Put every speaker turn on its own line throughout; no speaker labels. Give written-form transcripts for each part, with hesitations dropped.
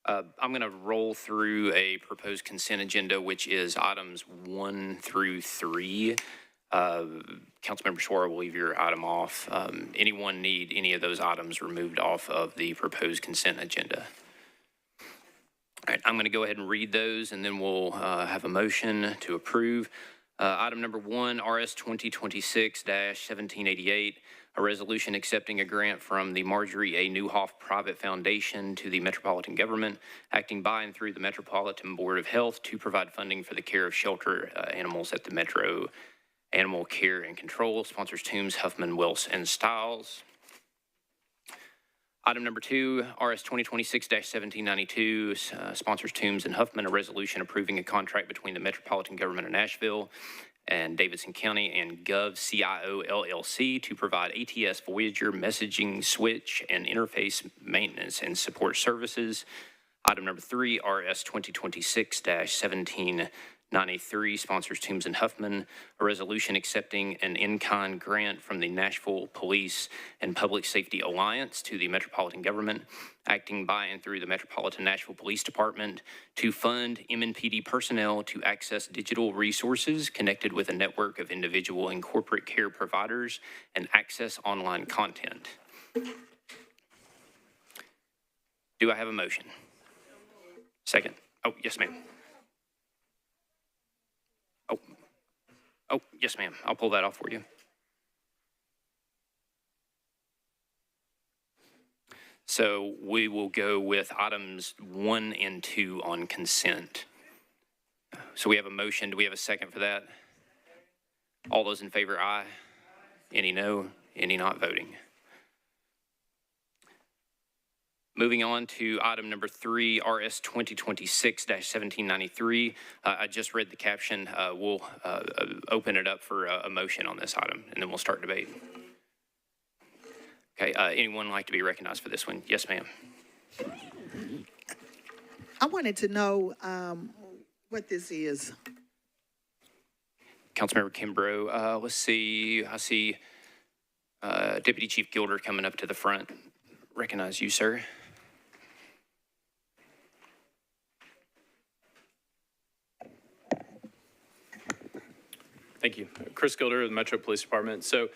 I'm going to roll through a proposed consent agenda, which is items 1 through 3. Councilmember Schwartz will leave your item off. Anyone need any of those items removed off of the proposed consent agenda? All right, I'm going to go ahead and read those, and then we'll have a motion to approve. Item number 1, RS 2026-1788, a resolution accepting a grant from the Marjorie A. Newhoff Private Foundation to the Metropolitan Government, acting by and through the Metropolitan Board of Health to provide funding for the care of shelter animals at the Metro Animal Care and Control. Sponsors Toombs, Huffman, Wells, and Stiles. Item number 2, RS 2026-1792, sponsors Toombs and Huffman, a resolution approving a contract between the Metropolitan Government of Nashville and Davidson County and GovCIO LLC to provide ATS Voyager messaging switch and interface maintenance and support services. Item number 3, RS 2026-1793, sponsors Toombs and Huffman, a resolution accepting an in-kind grant from the Nashville Police and Public Safety Alliance to the Metropolitan Government, acting by and through the Metropolitan Nashville Police Department to fund MNPD personnel to access digital resources connected with a network of individual and corporate care providers and access online content. Do I have a motion? Second. Oh, yes, ma'am. Oh, yes, ma'am. I'll pull that off for you. So we will go with items 1 and 2 on consent. So we have a motion. Do we have a second for that? All those in favor, aye. Any no? Any not voting? Moving on to item number 3, RS 2026-1793. I just read the caption. We'll open it up for a motion on this item, and then we'll start debate. Okay, anyone like to be recognized for this one? Yes, ma'am.
I wanted to know what this is.
Councilmember Kimbrough, let's see. I see Deputy Chief Gilder coming up to the front. Recognize you, sir.
Thank you. Chris Gilder of the Metro Police Department. So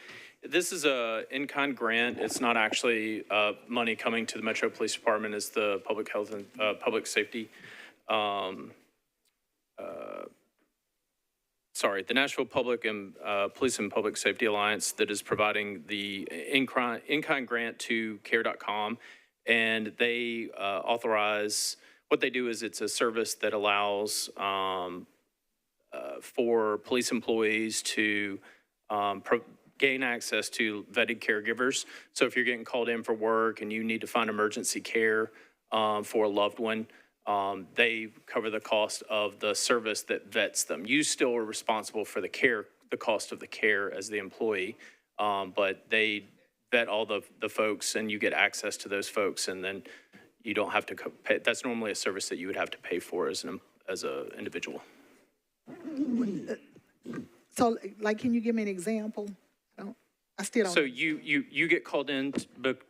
this is a in-kind grant. It's not actually money coming to the Metro Police Department. It's the Public Health and Public Safety. The Nashville Public and Police and Public Safety Alliance that is providing the in-kind grant to care.com. And they authorize, what they do is it's a service that allows for police employees to gain access to vetted caregivers. So if you're getting called in for work and you need to find emergency care for a loved one, they cover the cost of the service that vets them. You still are responsible for the care, the cost of the care as the employee, but they vet all the folks and you get access to those folks, and then you don't have to pay. That's normally a service that you would have to pay for as an individual.
So, like, can you give me an example? I still don't.
So you get called in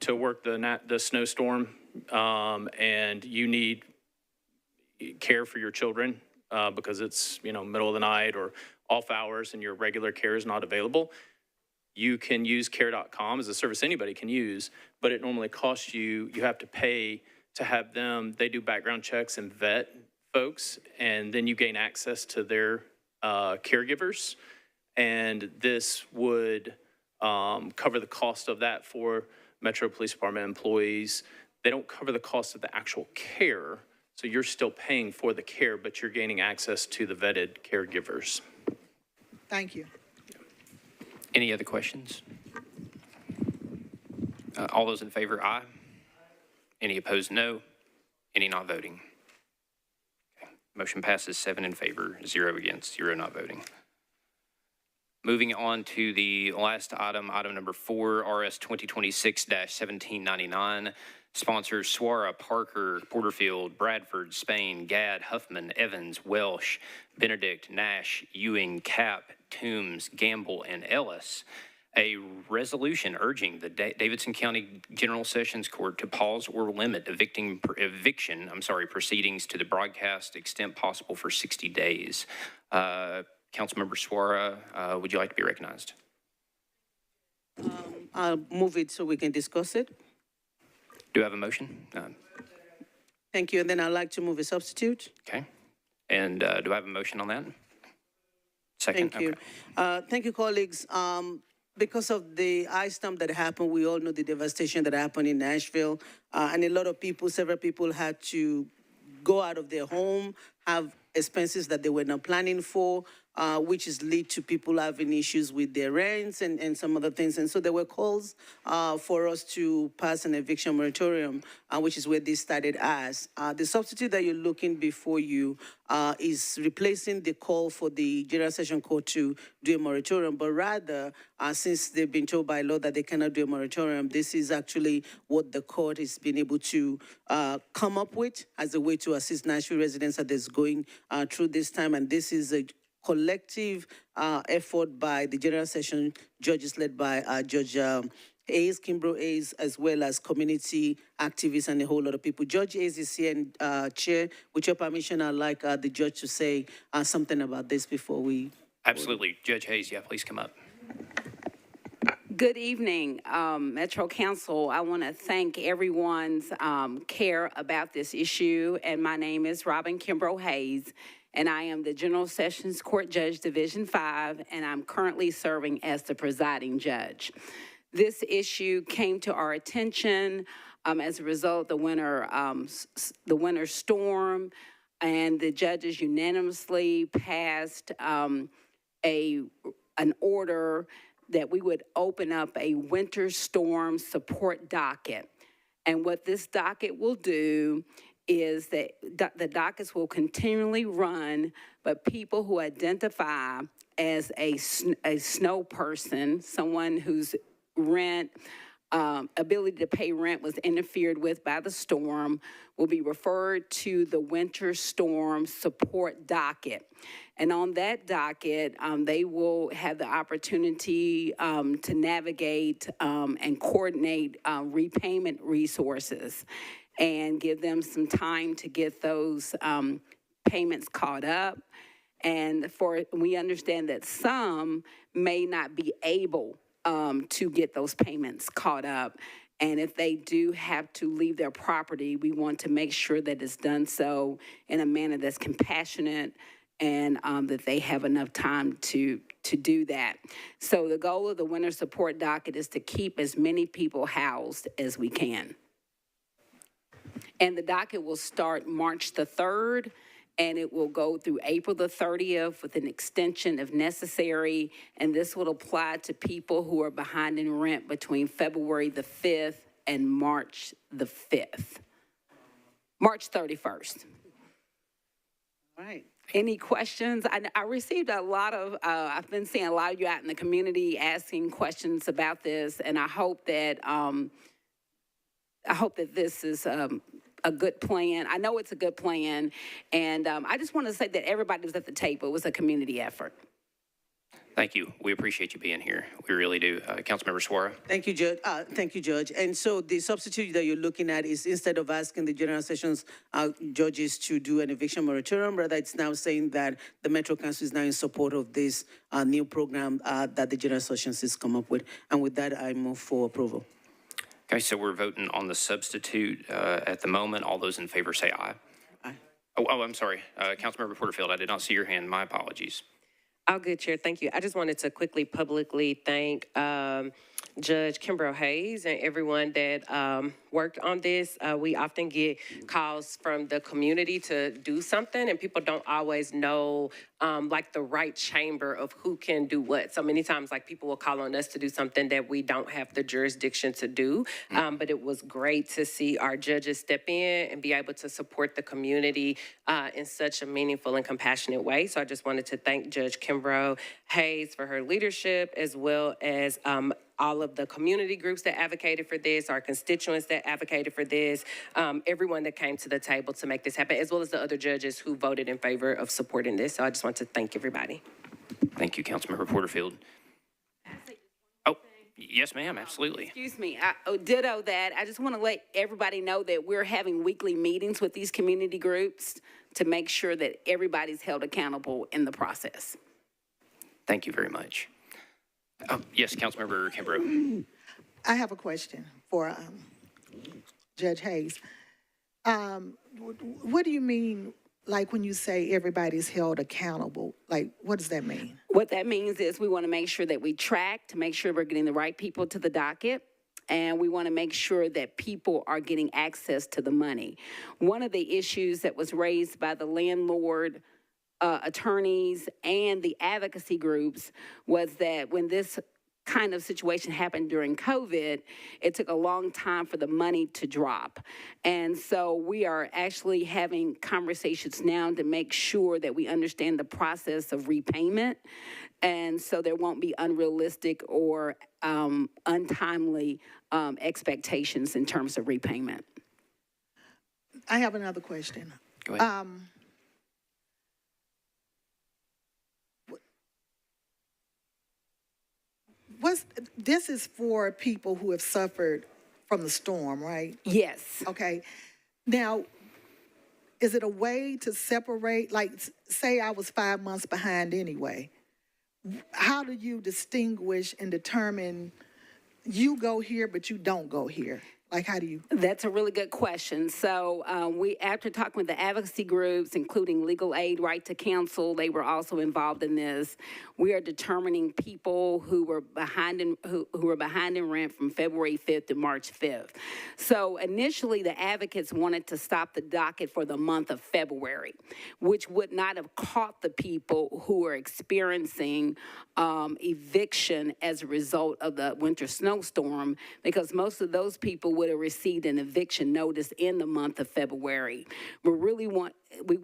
to work the snowstorm, and you need care for your children because it's middle of the night or off hours, and your regular care is not available. You can use care.com as a service anybody can use, but it normally costs you. You have to pay to have them. They do background checks and vet folks, and then you gain access to their caregivers, and this would cover the cost of that for Metro Police Department employees. They don't cover the cost of the actual care, so you're still paying for the care, but you're gaining access to the vetted caregivers.
Thank you.
Any other questions? All those in favor, aye. Any opposed, no. Any not voting? Okay. Motion passes 7 in favor, 0 against, 0 not voting. Moving on to the last item, item number 4, RS 2026-1799. Sponsors Swara, Parker, Porterfield, Bradford, Spain, Gadd, Huffman, Evans, Welsh, Benedict, Nash, Ewing, Cap, Toombs, Gamble, and Ellis A resolution urging the Davidson County General Sessions Court to pause or limit eviction proceedings to the broadcast extent possible for 60 days. Councilmember Suara, would you like to be recognized?
I'll move it so we can discuss it.
Do you have a motion?
Thank you. And then I'd like to move a substitute.
Okay. And do I have a motion on that? Second.
Thank you.
Okay.
Thank you, colleagues. Because of the ice storm that happened, we all know the devastation that happened in Nashville. And a lot of people, several people had to go out of their home, have expenses that they were not planning for, which is lead to people having issues with their rents and some other things. And so there were calls for us to pass an eviction moratorium, which is where this started as. The substitute that you're looking before you is replacing the call for the General Session Court to do a moratorium, but rather, since they've been told by law that they cannot do a moratorium, this is actually what the court has been able to come up with as a way to assist Nashville residents that is going through this time. And this is a collective effort by the General Session judges led by Judge Hayes, Kimbrough Hayes, as well as community activists and a whole lot of people. Judge Hayes is here, and Chair, with your permission, I'd like the judge to say something about this before we...
Absolutely. Judge Hayes, yeah, please come up.
Good evening, Metro Council. I want to thank everyone's care about this issue, and my name is Robin Kimbrough Hayes, and I am the General Sessions Court Judge, Division 5, and I'm currently serving as the presiding judge. This issue came to our attention as a result of the winter storm, and the judges unanimously passed an order that we would open up a winter storm support docket. And what this docket will do is that the dockets will continually run, but people who identify as a snow person, someone whose ability to pay rent was interfered with by the storm, will be referred to the winter storm support docket. And on that docket, they will have the opportunity to navigate and coordinate repayment resources and give them some time to get those payments caught up. And we understand that some may not be able to get those payments caught up. And if they do have to leave their property, we want to make sure that it's done so in a manner that's compassionate and that they have enough time to do that. So the goal of the winter support docket is to keep as many people housed as we can. And the docket will start March the 3rd, and it will go through April the 30th with an extension if necessary. And this will apply to people who are behind in rent between February the 5th and March the 5th. March 31st.
All right.
Any questions? I received a lot of, I've been seeing a lot of you out in the community asking questions about this, and I hope that this is a good plan. I know it's a good plan, and I just want to say that everybody was at the table. It was a community effort.
Thank you. We appreciate you being here. We really do. Councilmember Suara.
Thank you, Judge. Thank you, Judge. And so the substitute that you're looking at is, instead of asking the General Sessions judges to do an eviction moratorium, rather it's now saying that the Metro Council is now in support of this new program that the General Sessions has come up with. And with that, I move for approval.
Okay, so we're voting on the substitute at the moment. All those in favor say aye.
Aye.
Oh, I'm sorry. Councilmember Porterfield, I did not see your hand. My apologies.
All good, Chair. Thank you. I just wanted to quickly publicly thank Judge Kimbrough Hayes and everyone that worked on this. We often get calls from the community to do something, and people don't always know like the right chamber of who can do what. So many times, like, people will call on us to do something that we don't have the jurisdiction to do. But it was great to see our judges step in and be able to support the community in such a meaningful and compassionate way. So I just wanted to thank Judge Kimbrough Hayes for her leadership, as well as all of the community groups that advocated for this, our constituents that advocated for this, everyone that came to the table to make this happen, as well as the other judges who voted in favor of supporting this. So I just want to thank everybody.
Thank you, Councilmember Porterfield. Oh, Yes, ma'am, absolutely.
Excuse me, ditto that. I just want to let everybody know that we're having weekly meetings with these community groups to make sure that everybody's held accountable in the process.
Thank you very much. Yes, Councilmember Kimbrough.
I have a question for Judge Hayes. What do you mean, like, when you say everybody's held accountable? Like, what does that mean?
What that means is we want to make sure that we track to make sure we're getting the right people to the docket. And we want to make sure that people are getting access to the money. One of the issues that was raised by the landlord attorneys and the advocacy groups was that when this kind of situation happened during COVID, it took a long time for the money to drop. And so we are actually having conversations now to make sure that we understand the process of repayment. And so there won't be unrealistic or untimely expectations in terms of repayment.
I have another question.
Go ahead.
This is for people who have suffered from the storm, right?
Yes.
Okay. Now, is it a way to separate, like, say I was 5 months behind anyway? How do you distinguish and determine you go here, but you don't go here? Like, how do you?
That's a really good question. So we, after talking with the advocacy groups, including Legal Aid, Right to Counsel, they were also involved in this. We are determining people who were behind in who were behind in rent from February 5th to March 5th. So initially, the advocates wanted to stop the docket for the month of February, which would not have caught the people who are experiencing eviction as a result of the winter snowstorm, because most of those people would have received an eviction notice in the month of February. We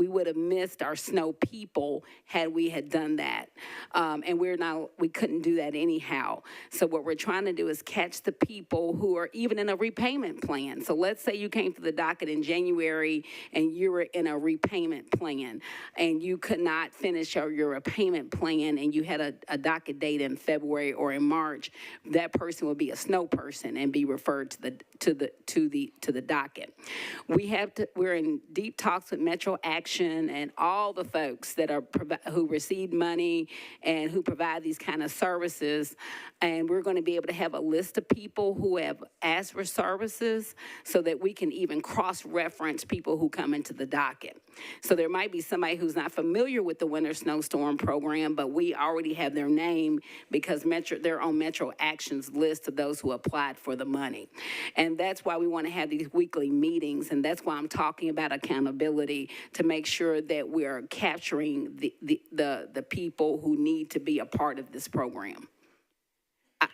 would have missed our snow people had we had done that. And we couldn't do that anyhow. So what we're trying to do is catch the people who are even in a repayment plan. So let's say you came to the docket in January and you were in a repayment plan and you could not finish your repayment plan and you had a docket date in February or in March. That person would be a snow person and be referred to the docket. We're in deep talks with Metro Action and all the folks that are who receive money and who provide these kind of services, and we're going to be able to have a list of people who have asked for services so that we can even cross-reference people who come into the docket. So there might be somebody who's not familiar with the winter snowstorm program, but we already have their name because they're on Metro Action's list of those who applied for the money. And that's why we want to have these weekly meetings, and that's why I'm talking about accountability, to make sure that we are capturing the people who need to be a part of this program.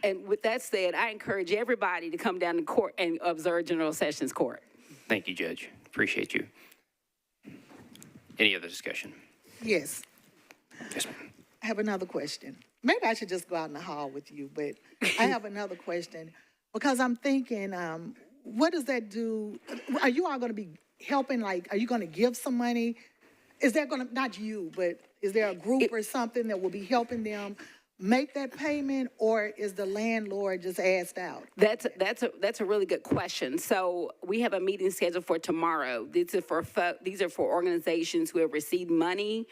And with that said, I encourage everybody to come down to court and observe General Sessions Court.
Thank you, Judge. Appreciate you. Any other discussion?
Yes.
Yes, ma'am.
I have another question. Maybe I should just go out in the hall with you, but I have another question because I'm thinking, what does that do? Are you all going to be helping? Like, are you going to give some money? Is there going to, not you, but is there a group or something that will be helping them make that payment, or is the landlord just asked out?
That's a really good question. So we have a meeting scheduled for tomorrow. These are for organizations who have received money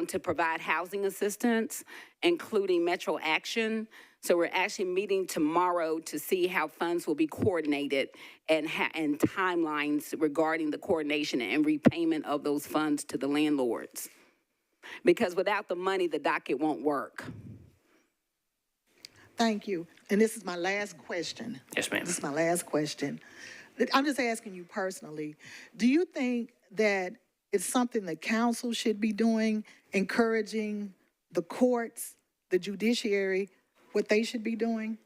to provide housing assistance, including Metro Action. So we're actually meeting tomorrow to see how funds will be coordinated and timelines regarding the coordination and repayment of those funds to the landlords. Because without the money, the docket won't work.
Thank you. And this is my last question.
Yes, ma'am.
This is my last question. I'm just asking you personally, do you think that it's something the council should be doing, encouraging the courts, the judiciary, what they should be doing?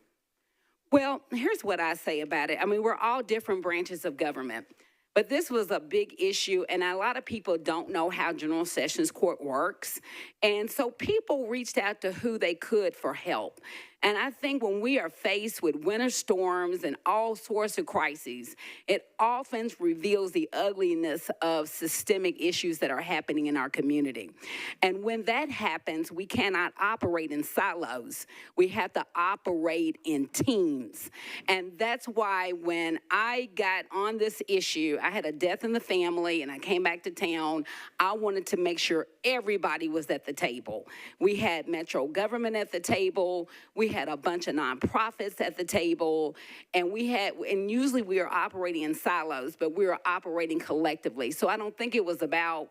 Well, here's what I say about it. I mean, we're all different branches of government. But this was a big issue, and a lot of people don't know how General Sessions Court works. And so people reached out to who they could for help. And I think when we are faced with winter storms and all sorts of crises, it often reveals the ugliness of systemic issues that are happening in our community. And when that happens, we cannot operate in silos. We have to operate in teams. And that's why when I got on this issue, I had a death in the family and I came back to town. I wanted to make sure everybody was at the table. We had Metro government at the table. We had a bunch of nonprofits at the table. And usually we are operating in silos, but we are operating collectively. So I don't think it was about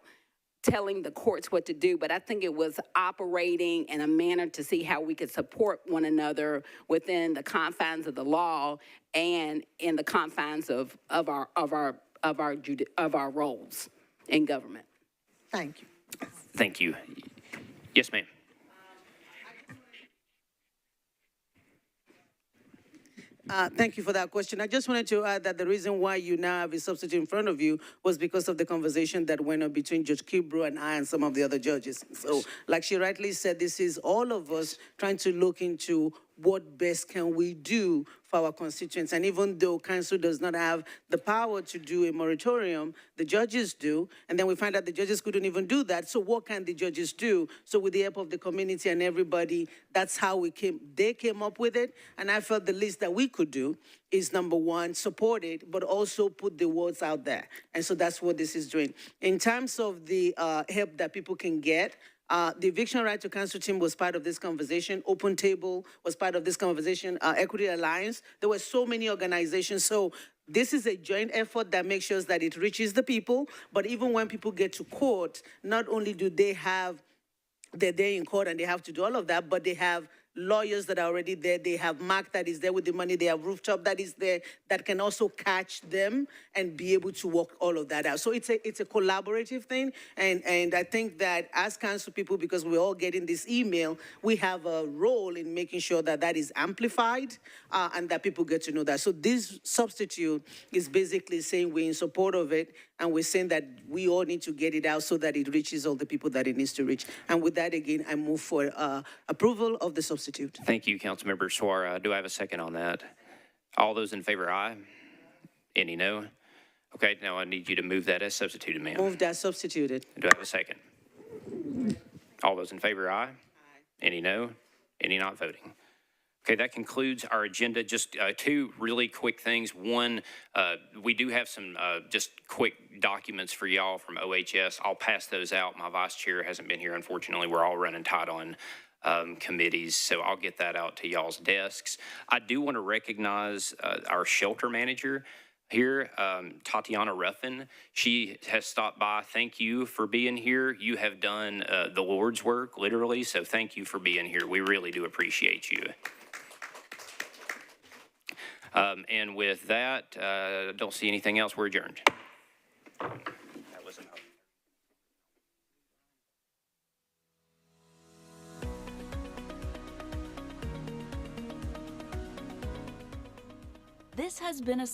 telling the courts what to do, but I think it was operating in a manner to see how we could support one another within the confines of the law and in the confines of our roles in government.
Thank you.
Thank you. Yes, ma'am.
Thank you for that question. I just wanted to add that the reason why you now have a substitute in front of you was because of the conversation that went on between Judge Kimbrough and I and some of the other judges. So, like she rightly said, this is all of us trying to look into what best can we do for our constituents. And even though council does not have the power to do a moratorium, the judges do. And then we find out the judges couldn't even do that. So what can the judges do? So with the help of the community and everybody, that's how they came up with it. And I felt the least that we could do is, number one, support it, but also put the words out there. And so that's what this is doing. In terms of the help that people can get, the Eviction Right to Council team was part of this conversation. Open Table was part of this conversation. Equity Alliance. There were so many organizations. So this is a joint effort that makes sure that it reaches the people. But even when people get to court, not only do they have their day in court and they have to do all of that, but they have lawyers that are already there. They have Mark that is there with the money. They have Rooftop that is there that can also catch them and be able to work all of that out. So it's a collaborative thing. And I think that as council people, because we're all getting this email, we have a role in making sure that that is amplified and that people get to know that. So this substitute is basically saying we're in support of it, and we're saying that we all need to get it out so that it reaches all the people that it needs to reach. And with that, again, I move for approval of the substitute.
Thank you, Councilmember Suara. Do I have a second on that? All those in favor, aye. Any no? Okay, now I need you to move that as substituted, ma'am.
Move that substituted.
Do I have a second? All those in favor, aye. Any no? Any not voting? Okay, that concludes our agenda. Just two really quick things. One, we do have some just quick documents for y'all from OHS. I'll pass those out. My vice chair hasn't been here, unfortunately. We're all running tight on committees, so I'll get that out to y'all's desks. I do want to recognize our shelter manager here, Tatiana Ruffin. She has stopped by. Thank you for being here. You have done the Lord's work, literally, so thank you for being here. We really do appreciate you. And with that, don't see anything else. We're adjourned. That was
This has been a